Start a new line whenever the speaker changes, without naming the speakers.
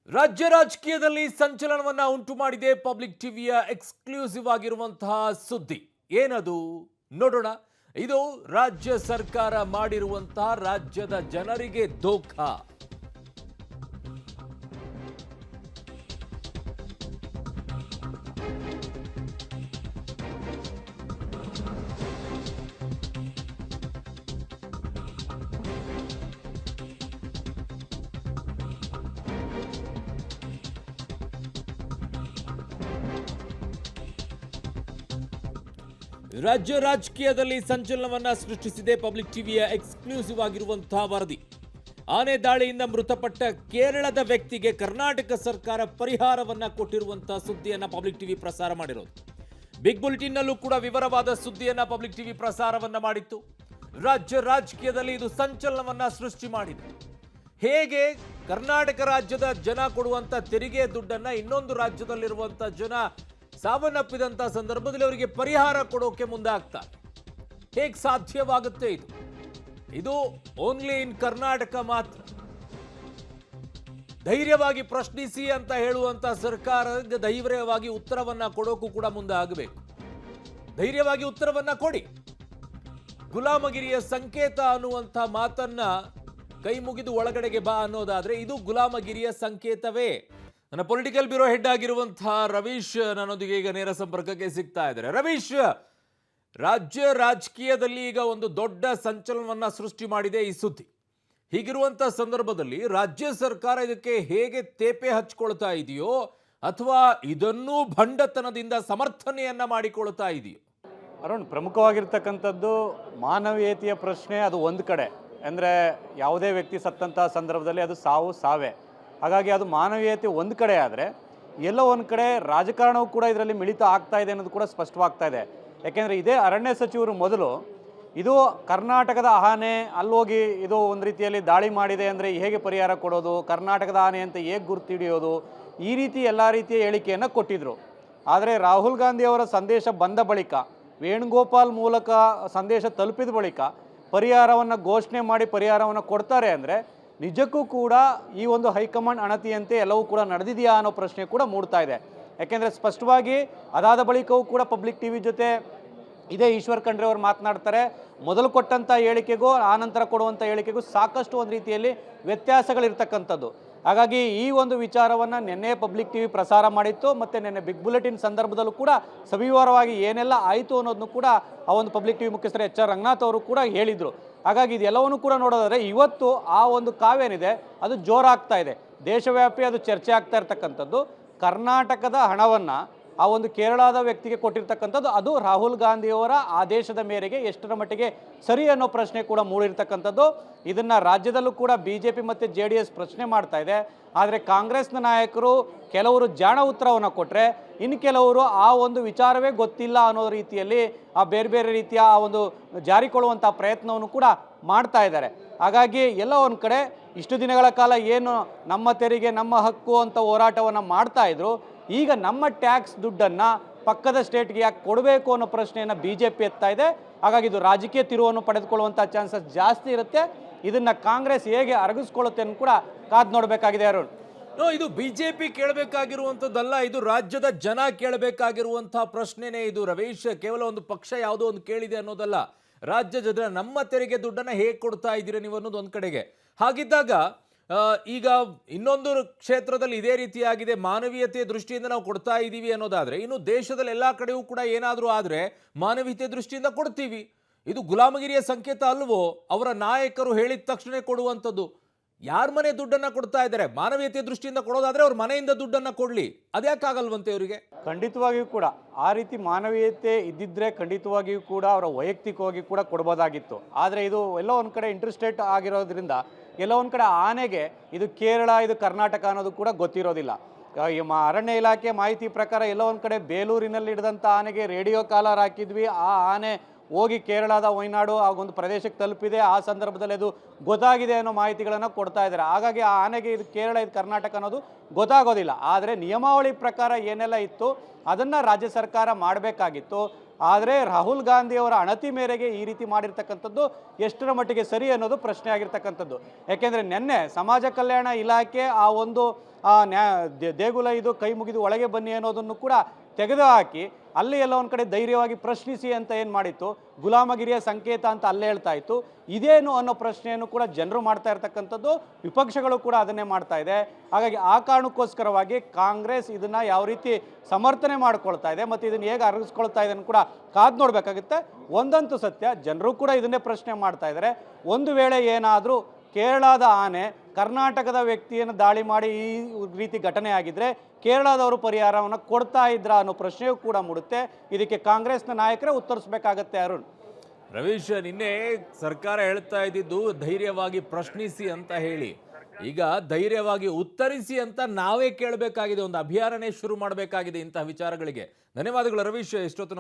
ರಾಜ್ಯ ರಾಜಕೀಯದಲ್ಲಿ ಸಂಚಲನವನ್ನ ಉಂಟು ಮಾಡಿದೆ ಪಬ್ಲಿಕ್ ಟಿವಿಯ ಎಕ್ಸ್ಕ್ಲೂಸಿವ್ ಆಗಿರುವಂತಹ ಸುದ್ದಿ. ಏನದು ನೋಡೋಣ. ಇದು ರಾಜ್ಯ ಸರ್ಕಾರ ಮಾಡಿರುವಂತಹ ರಾಜ್ಯದ ಜನರಿಗೆ ಧೋಖಾ. ರಾಜ್ಯ ರಾಜಕೀಯದಲ್ಲಿ ಸಂಚಲನವನ್ನ ಸೃಷ್ಟಿಸಿದೆ ಪಬ್ಲಿಕ್ ಟಿವಿಯ ಎಕ್ಸ್ಕ್ಲೂಸಿವ್ ಆಗಿರುವಂತಹ ವರದಿ. ಆನೆ ದಾಳಿಯಿಂದ ಮೃತಪಟ್ಟ ಕೇರಳದ ವ್ಯಕ್ತಿಗೆ ಕರ್ನಾಟಕ ಸರ್ಕಾರ ಪರಿಹಾರವನ್ನ ಕೊಟ್ಟಿರುವಂತಹ ಸುದ್ದಿಯನ್ನ ಪಬ್ಲಿಕ್ ಟಿವಿ ಪ್ರಸಾರ ಮಾಡಿರೋದು. ಬಿಗ್ ಬುಲೆಟಿನ್ನಲ್ಲೂ ಕೂಡ ವಿವರವಾದ ಸುದ್ದಿಯನ್ನ ಪಬ್ಲಿಕ್ ಟಿವಿ ಪ್ರಸಾರವನ್ನ ಮಾಡಿತ್ತು. ರಾಜ್ಯ ರಾಜಕೀಯದಲ್ಲಿ ಇದು ಸಂಚಲನವನ್ನ ಸೃಷ್ಟಿ ಮಾಡಿದೆ. ಹೇಗೆ ಕರ್ನಾಟಕ ರಾಜ್ಯದ ಜನ ಕೊಡುವಂತ ತೆರಿಗೆ ದುಡ್ಡನ್ನ ಇನ್ನೊಂದು ರಾಜ್ಯದಲ್ಲಿರುವಂತ ಜನ ಸಾವನ್ನಪ್ಪಿದಂತ ಸಂದರ್ಭದಲ್ಲಿ ಅವರಿಗೆ ಪರಿಹಾರ ಕೊಡೋಕೆ ಮುಂದಾಗ್ತಾರೆ. ಹೇಗೆ ಸಾಧ್ಯವಾಗುತ್ತೆ? ಇದು ಓನ್ಲಿ ಇನ್ ಕರ್ನಾಟಕ ಮಾತ್ರ. ಧೈರ್ಯವಾಗಿ ಪ್ರಶ್ನಿಸಿ ಅಂತ ಹೇಳುವಂತ ಸರ್ಕಾರ ಧೈರ್ಯವಾಗಿ ಉತ್ತರವನ್ನ ಕೊಡೋಕು ಕೂಡ ಮುಂದೆ ಆಗಬೇಕು. ಧೈರ್ಯವಾಗಿ ಉತ್ತರವನ್ನ ಕೊಡಿ. ಗುಲಾಮಗಿರಿಯ ಸಂಕೇತ ಅನ್ನುವಂಥ ಮಾತನ್ನ ಕೈ ಮುಗಿದು ಒಳಗಡೆಗೆ ಬಾ ಅನ್ನೋದಾದ್ರೆ ಇದು ಗುಲಾಮಗಿರಿಯ ಸಂಕೇತವೇ? ನನ್ನ ಪೊಲಿಟಿಕಲ್ ಬ್ಯೂರೋ ಹೆಡ್ ಆಗಿರುವಂತಹ ರವೀಶ್ ನನ್ನೊಂದಿಗೆ ಈಗ ನೇರ ಸಂಪರ್ಕಕ್ಕೆ ಸಿಗ್ತಾ ಇದ್ದಾರೆ. ರವೀಶ್, ರಾಜ್ಯ ರಾಜಕೀಯದಲ್ಲಿ ಈಗ ಒಂದು ದೊಡ್ಡ ಸಂಚಲನವನ್ನ ಸೃಷ್ಟಿ ಮಾಡಿದೆ ಈ ಸುದ್ದಿ. ಹೀಗಿರುವಂತ ಸಂದರ್ಭದಲ್ಲಿ ರಾಜ್ಯ ಸರ್ಕಾರ ಇದಕ್ಕೆ ಹೇಗೆ ತೇಪೆ ಹಚ್ಕೊಳ್ತಾ ಇದೆಯೋ ಅಥವಾ ಇದನ್ನೂ ಭಂಡತನದಿಂದ ಸಮರ್ಥನೆಯನ್ನ ಮಾಡಿಕೊಳ್ತಾ ಇದೆಯೋ?
ಅರುಣ್, ಪ್ರಮುಖವಾಗಿರ್ತಕ್ಕಂಥದ್ದು ಮಾನವೀಯತೆಯ ಪ್ರಶ್ನೆ. ಅದು ಒಂದು ಕಡೆ ಅಂದರೆ ಯಾವುದೇ ವ್ಯಕ್ತಿ ಸತ್ತಂಥ ಸಂದರ್ಭದಲ್ಲಿ ಅದು ಸಾವೇ. ಹಾಗಾಗಿ ಅದು ಮಾನವೀಯತೆ ಒಂದು ಕಡೆ ಆದರೆ, ಎಲ್ಲೋ ಒಂದು ಕಡೆ ರಾಜಕಾರಣವೂ ಕೂಡ ಇದರಲ್ಲಿ ಮಿಳಿತ ಆಗ್ತಾ ಇದೆ ಅನ್ನೋದು ಕೂಡ ಸ್ಪಷ್ಟವಾಗ್ತಾ ಇದೆ. ಯಾಕೆಂದರೆ ಇದೇ ಅರಣ್ಯ ಸಚಿವರು ಮೊದಲು ಇದು ಕರ್ನಾಟಕದ ಆನೆ, ಅಲ್ಲೋಗಿ ಇದು ಒಂದು ರೀತಿಯಲ್ಲಿ ದಾಳಿ ಮಾಡಿದೆ ಅಂದರೆ ಹೇಗೆ ಪರಿಹಾರ ಕೊಡೋದು, ಕರ್ನಾಟಕದ ಆನೆ ಅಂತ ಹೇಗೆ ಗುರುತು ಹಿಡಿಯೋದು, ಈ ರೀತಿ ಎಲ್ಲ ರೀತಿಯ ಹೇಳಿಕೆಯನ್ನು ಕೊಟ್ಟಿದ್ದರು. ಆದರೆ ರಾಹುಲ್ ಗಾಂಧಿ ಅವರ ಸಂದೇಶ ಬಂದ ಬಳಿಕ, ವೇಣುಗೋಪಾಲ್ ಮೂಲಕ ಸಂದೇಶ ತಲುಪಿದ ಬಳಿಕ ಪರಿಹಾರವನ್ನು ಘೋಷಣೆ ಮಾಡಿ ಪರಿಹಾರವನ್ನು ಕೊಡ್ತಾರೆ ಅಂದರೆ ನಿಜಕ್ಕೂ ಕೂಡ ಈ ಒಂದು ಹೈಕಮಾಂಡ್ ಅಣತಿಯಂತೆ ಎಲ್ಲವೂ ಕೂಡ ನಡೆದಿದೆಯಾ ಅನ್ನೋ ಪ್ರಶ್ನೆ ಕೂಡ ಮೂಡ್ತಾ ಇದೆ. ಯಾಕೆಂದರೆ ಸ್ಪಷ್ಟವಾಗಿ ಅದಾದ ಬಳಿಕವೂ ಕೂಡ ಪಬ್ಲಿಕ್ ಟಿವಿ ಜೊತೆ ಇದೇ ಈಶ್ವರ್ ಖಂಡ್ರೆ ಅವರು ಮಾತನಾಡ್ತಾರೆ. ಮೊದಲು ಕೊಟ್ಟಂಥ ಹೇಳಿಕೆಗೂ ಆನಂತರ ಕೊಡುವಂಥ ಹೇಳಿಕೆಗೂ ಸಾಕಷ್ಟು ಒಂದು ರೀತಿಯಲ್ಲಿ ವ್ಯತ್ಯಾಸಗಳಿರ್ತಕ್ಕಂಥದ್ದು. ಹಾಗಾಗಿ ಈ ಒಂದು ವಿಚಾರವನ್ನು ನಿನ್ನೆ ಪಬ್ಲಿಕ್ ಟಿವಿ ಪ್ರಸಾರ ಮಾಡಿತ್ತು ಮತ್ತು ನಿನ್ನೆ ಬಿಗ್ ಬುಲೆಟಿನ್ ಸಂದರ್ಭದಲ್ಲೂ ಕೂಡ ಸವಿವರವಾಗಿ ಏನೆಲ್ಲ ಆಯಿತು ಅನ್ನೋದನ್ನು ಕೂಡ ಆ ಒಂದು ಪಬ್ಲಿಕ್ ಟಿವಿ ಮುಖ್ಯಸ್ಥರು ಎಚ್ ಆರ್ ರಂಗನಾಥ್ ಅವರು ಕೂಡ ಹೇಳಿದರು. ಹಾಗಾಗಿ ಇದೆಲ್ಲವನ್ನೂ ಕೂಡ ನೋಡೋದಾದರೆ ಇವತ್ತು ಆ ಒಂದು ಕಾವೇನಿದೆ ಅದು ಜೋರಾಗ್ತಾ ಇದೆ. ದೇಶವ್ಯಾಪಿ ಅದು ಚರ್ಚೆ ಆಗ್ತಾ ಇರ್ತಕ್ಕಂಥದ್ದು. ಕರ್ನಾಟಕದ ಹಣವನ್ನು ಆ ಒಂದು ಕೇರಳದ ವ್ಯಕ್ತಿಗೆ ಕೊಟ್ಟಿರ್ತಕ್ಕಂಥದ್ದು ಅದು ರಾಹುಲ್ ಗಾಂಧಿಯವರ ಆದೇಶದ ಮೇರೆಗೆ ಎಷ್ಟರ ಮಟ್ಟಿಗೆ ಸರಿ ಅನ್ನೋ ಪ್ರಶ್ನೆ ಕೂಡ ಮೂಡಿರ್ತಕ್ಕಂಥದ್ದು. ಇದನ್ನು ರಾಜ್ಯದಲ್ಲೂ ಕೂಡ BJP ಮತ್ತು JDS ಪ್ರಶ್ನೆ ಮಾಡ್ತಾ ಇದೆ. ಆದರೆ ಕಾಂಗ್ರೆಸ್ನ ನಾಯಕರು ಕೆಲವರು ಜಾಣ ಉತ್ತರವನ್ನು ಕೊಟ್ಟರೆ, ಇನ್ನು ಕೆಲವರು ಆ ಒಂದು ವಿಚಾರವೇ ಗೊತ್ತಿಲ್ಲ ಅನ್ನೋ ರೀತಿಯಲ್ಲಿ ಆ ಬೇರೆ ಬೇರೆ ರೀತಿಯ ಆ ಒಂದು ಜಾರಿಕೊಳ್ಳುವಂಥ ಪ್ರಯತ್ನವನ್ನು ಕೂಡ ಮಾಡ್ತಾ ಇದ್ದಾರೆ. ಹಾಗಾಗಿ ಎಲ್ಲ ಒಂದು ಕಡೆ ಇಷ್ಟು ದಿನಗಳ ಕಾಲ ಏನು ನಮ್ಮ ತೆರಿಗೆ ನಮ್ಮ ಹಕ್ಕು ಅಂತ ಹೋರಾಟವನ್ನು ಮಾಡ್ತಾ ಇದ್ರು, ಈಗ ನಮ್ಮ ಟ್ಯಾಕ್ಸ್ ದುಡ್ಡನ್ನು ಪಕ್ಕದ ಸ್ಟೇಟ್ಗೆ ಯಾಕೆ ಕೊಡಬೇಕು ಅನ್ನೋ ಪ್ರಶ್ನೆಯನ್ನು BJP ಎತ್ತಾ ಇದೆ. ಹಾಗಾಗಿ ಇದು ರಾಜಕೀಯ ತಿರುವನ್ನು ಪಡೆದುಕೊಳ್ಳುವಂಥ ಚಾನ್ಸಸ್ ಜಾಸ್ತಿ ಇರುತ್ತೆ. ಇದನ್ನು ಕಾಂಗ್ರೆಸ್ ಹೇಗೆ ಅರಗಿಸ್ಕೊಳ್ಳುತ್ತೆ ಅಂತ ಕೂಡ ಕಾದು ನೋಡಬೇಕಾಗಿದೆ. ಅರುಣ್,
ಇದು BJP ಕೇಳಬೇಕಾಗಿರುವಂಥದ್ದಲ್ಲ, ಇದು ರಾಜ್ಯದ ಜನ ಕೇಳಬೇಕಾಗಿರುವಂತಹ ಪ್ರಶ್ನೆನೇ ಇದು. ರವೀಶ್, ಕೇವಲ ಒಂದು ಪಕ್ಷ ಯಾವುದೋ ಒಂದು ಕೇಳಿದೆ ಅನ್ನೋದಲ್ಲ. ರಾಜ್ಯ ಜನ ನಮ್ಮ ತೆರಿಗೆ ದುಡ್ಡನ್ನು ಹೇಗೆ ಕೊಡ್ತಾ ಇದ್ದೀರಿ ನೀವು ಅನ್ನೋದು ಒಂದು ಕಡೆಗೆ. ಹಾಗಿದ್ದಾಗ ಈಗ ಇನ್ನೊಂದು ಕ್ಷೇತ್ರದಲ್ಲಿ ಇದೇ ರೀತಿಯಾಗಿದೆ, ಮಾನವೀಯತೆಯ ದೃಷ್ಟಿಯಿಂದ ನಾವು ಕೊಡ್ತಾ ಇದ್ದೀವಿ ಅನ್ನೋದಾದ್ರೆ, ಇನ್ನು ದೇಶದಲ್ಲಿ ಎಲ್ಲ ಕಡೆಯೂ ಕೂಡ ಏನಾದರೂ ಆದರೆ ಮಾನವೀಯತೆ ದೃಷ್ಟಿಯಿಂದ ಕೊಡ್ತೀವಿ. ಇದು ಗುಲಾಮಗಿರಿಯ ಸಂಕೇತ ಅಲ್ವೋ? ಅವರ ನಾಯಕರು ಹೇಳಿದ ತಕ್ಷಣ ಕೊಡುವಂಥದ್ದು. ಯಾರ ಮನೆ ದುಡ್ಡನ್ನು ಕೊಡ್ತಾ ಇದ್ದಾರೆ? ಮಾನವೀಯತೆಯ ದೃಷ್ಟಿಯಿಂದ ಕೊಡೋದಾದ್ರೆ ಅವ್ರ ಮನೆಯಿಂದ ದುಡ್ಡನ್ನು ಕೊಡಲಿ. ಅದ್ಯಾಕಾಗಲ್ವಂತೆ ಅವರಿಗೆ?
ಖಂಡಿತವಾಗಿಯೂ ಕೂಡ ಆ ರೀತಿ ಮಾನವೀಯತೆ ಇದ್ದಿದ್ರೆ ಖಂಡಿತವಾಗಿಯೂ ಕೂಡ ಅವರ ವೈಯಕ್ತಿಕವಾಗಿ ಕೂಡ ಕೊಡ್ಬೋದಾಗಿತ್ತು. ಆದರೆ ಇದು ಎಲ್ಲೋ ಒಂದು ಕಡೆ ಇಂಟರ್ಸ್ಟೇಟ್ ಆಗಿರೋದ್ರಿಂದ ಎಲ್ಲೋ ಒಂದು ಕಡೆ ಆನೆಗೆ ಇದು ಕೇರಳ ಇದು ಕರ್ನಾಟಕ ಅನ್ನೋದು ಕೂಡ ಗೊತ್ತಿರೋದಿಲ್ಲ. ಅರಣ್ಯ ಇಲಾಖೆ ಮಾಹಿತಿ ಪ್ರಕಾರ ಎಲ್ಲೋ ಒಂದು ಕಡೆ ಬೇಲೂರಿನಲ್ಲಿ ಹಿಡಿದಂಥ ಆನೆಗೆ ರೇಡಿಯೋ ಕಾಲರ್ ಹಾಕಿದ್ವಿ. ಆ ಆನೆ ಹೋಗಿ ಕೇರಳದ ವಯನಾಡು ಆ ಒಂದು ಪ್ರದೇಶಕ್ಕೆ ತಲುಪಿದೆ. ಆ ಸಂದರ್ಭದಲ್ಲಿ ಅದು ಗೊತ್ತಾಗಿದೆ ಅನ್ನೋ ಮಾಹಿತಿಗಳನ್ನು ಕೊಡ್ತಾ ಇದ್ದಾರೆ. ಹಾಗಾಗಿ ಆ ಆನೆಗೆ ಇದು ಕೇರಳ ಇದು ಕರ್ನಾಟಕ ಅನ್ನೋದು ಗೊತ್ತಾಗೋದಿಲ್ಲ. ಆದರೆ ನಿಯಮಾವಳಿ ಪ್ರಕಾರ ಏನೆಲ್ಲ ಇತ್ತು ಅದನ್ನು ರಾಜ್ಯ ಸರ್ಕಾರ ಮಾಡಬೇಕಾಗಿತ್ತು. ಆದರೆ ರಾಹುಲ್ ಗಾಂಧಿ ಅವರ ಅಣತಿ ಮೇರೆಗೆ ಈ ರೀತಿ ಮಾಡಿರ್ತಕ್ಕಂಥದ್ದು ಎಷ್ಟರ ಮಟ್ಟಿಗೆ ಸರಿ ಅನ್ನೋದು ಪ್ರಶ್ನೆ ಆಗಿರ್ತಕ್ಕಂಥದ್ದು. ಯಾಕೆಂದರೆ ನಿನ್ನೆ ಸಮಾಜ ಕಲ್ಯಾಣ ಇಲಾಖೆ ಆ ಒಂದು ದೇಗುಲ ಇದು ಕೈ ಮುಗಿದು ಒಳಗೆ ಬನ್ನಿ ಅನ್ನೋದನ್ನು ಕೂಡ ತೆಗೆದುಹಾಕಿ ಅಲ್ಲಿ ಎಲ್ಲ ಒಂದು ಕಡೆ ಧೈರ್ಯವಾಗಿ ಪ್ರಶ್ನಿಸಿ ಅಂತ ಏನು ಮಾಡಿತ್ತು, ಗುಲಾಮಗಿರಿಯ ಸಂಕೇತ ಅಂತ ಅಲ್ಲೇ ಹೇಳ್ತಾ ಇತ್ತು. ಇದೇನು ಅನ್ನೋ ಪ್ರಶ್ನೆಯನ್ನು ಕೂಡ ಜನರು ಮಾಡ್ತಾ ಇರ್ತಕ್ಕಂಥದ್ದು, ವಿಪಕ್ಷಗಳು ಕೂಡ ಅದನ್ನೇ ಮಾಡ್ತಾ ಇದೆ. ಹಾಗಾಗಿ ಆ ಕಾರಣಕ್ಕೋಸ್ಕರವಾಗಿ ಕಾಂಗ್ರೆಸ್ ಇದನ್ನು ಯಾವ ರೀತಿ ಸಮರ್ಥನೆ ಮಾಡ್ಕೊಳ್ತಾ ಇದೆ ಮತ್ತು ಇದನ್ನು ಹೇಗೆ ಅರಗಿಸ್ಕೊಳ್ತಾ ಇದೆ ಕೂಡ ಕಾದು ನೋಡಬೇಕಾಗುತ್ತೆ. ಒಂದಂತೂ ಸತ್ಯ, ಜನರು ಕೂಡ ಇದನ್ನೇ ಪ್ರಶ್ನೆ ಮಾಡ್ತಾ ಇದ್ದಾರೆ. ಒಂದು ವೇಳೆ ಏನಾದರೂ ಕೇರಳದ ಆನೆ ಕರ್ನಾಟಕದ ವ್ಯಕ್ತಿಯನ್ನು ದಾಳಿ ಮಾಡಿ ಈ ರೀತಿ ಘಟನೆ ಆಗಿದ್ರೆ ಕೇರಳದವರು ಪರಿಹಾರವನ್ನು ಕೊಡ್ತಾ ಇದ್ರ ಅನ್ನೋ ಪ್ರಶ್ನೆಯೂ ಕೂಡ ಮೂಡುತ್ತೆ. ಇದಕ್ಕೆ ಕಾಂಗ್ರೆಸ್ನ ನಾಯಕರೇ ಉತ್ತರಿಸಬೇಕಾಗತ್ತೆ. ಅರುಣ್,
ರವೀಶ್, ನಿನ್ನೆ ಸರ್ಕಾರ ಹೇಳ್ತಾ ಇದ್ದಿದ್ದು ಧೈರ್ಯವಾಗಿ ಪ್ರಶ್ನಿಸಿ ಅಂತ ಹೇಳಿ, ಈಗ ಧೈರ್ಯವಾಗಿ ಉತ್ತರಿಸಿ ಅಂತ ನಾವೇ ಕೇಳಬೇಕಾಗಿದೆ. ಒಂದು ಅಭಿಯಾನನೇ ಶುರು ಮಾಡಬೇಕಾಗಿದೆ ಇಂತಹ ವಿಚಾರಗಳಿಗೆ. ಧನ್ಯವಾದಗಳು ರವೀಶ್, ಇಷ್ಟೊತ್ತು